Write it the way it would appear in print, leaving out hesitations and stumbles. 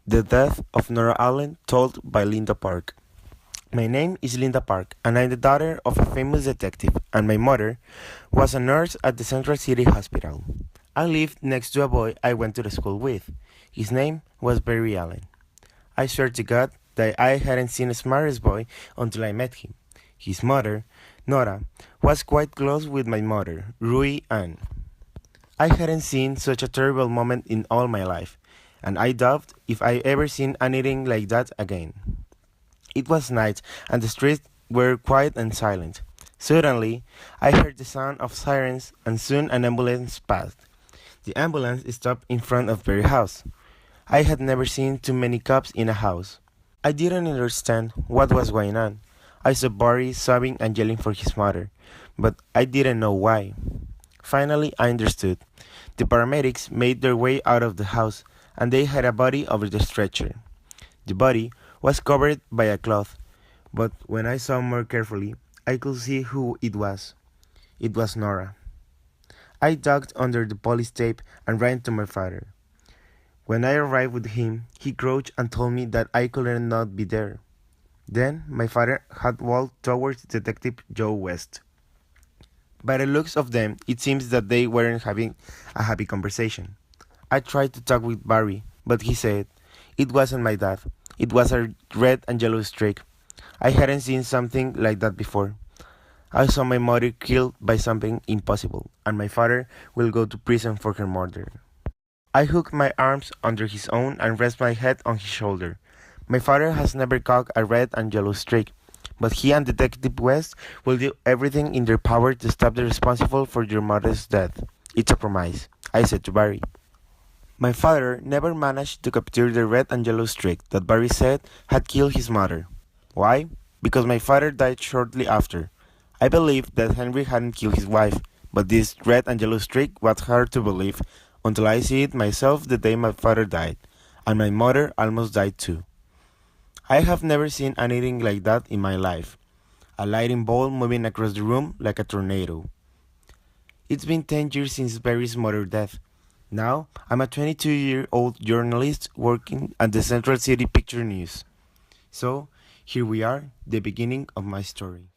The Death of Nora Allen, told by Linda Park. My name is Linda Park, and I'm the daughter of a famous detective, and my mother was a nurse at the Central City Hospital. I lived next to a boy I went to the school with. His name was Barry Allen. I swear to God that I hadn't seen a smartest boy until I met him. His mother, Nora, was quite close with my mother, Rui Ann. I hadn't seen such a terrible moment in all my life, and I doubt if I ever seen anything like that again. It was night, and the streets were quiet and silent. Suddenly, I heard the sound of sirens, and soon an ambulance passed. The ambulance stopped in front of Barry's house. I had never seen too many cops in a house. I didn't understand what was going on. I saw Barry sobbing and yelling for his mother, but I didn't know why. Finally, I understood. The paramedics made their way out of the house, and they had a body over the stretcher. The body was covered by a cloth, but when I saw more carefully, I could see who it was. It was Nora. I ducked under the police tape and ran to my father. When I arrived with him, he crouched and told me that I could not be there. Then my father had walked towards Detective Joe West. By the looks of them, it seems that they weren't having a happy conversation. I tried to talk with Barry, but he said, "It wasn't my dad. It was a red and yellow streak. I hadn't seen something like that before. I saw my mother killed by something impossible, and my father will go to prison for her murder." I hooked my arms under his own and rested my head on his shoulder. My father has never caught a red and yellow streak, but he and Detective West will do everything in their power to stop the responsible for your mother's death. It's a promise, I said to Barry. My father never managed to capture the red and yellow streak that Barry said had killed his mother. Why? Because my father died shortly after. I believed that Henry hadn't killed his wife, but this red and yellow streak was hard to believe until I see it myself the day my father died, and my mother almost died too. I have never seen anything like that in my life. A lightning bolt moving across the room like a tornado. It's been 10 years since Barry's mother's death. Now, I'm a 22-year-old journalist working at the Central City Picture News. So, here we are, the beginning of my story.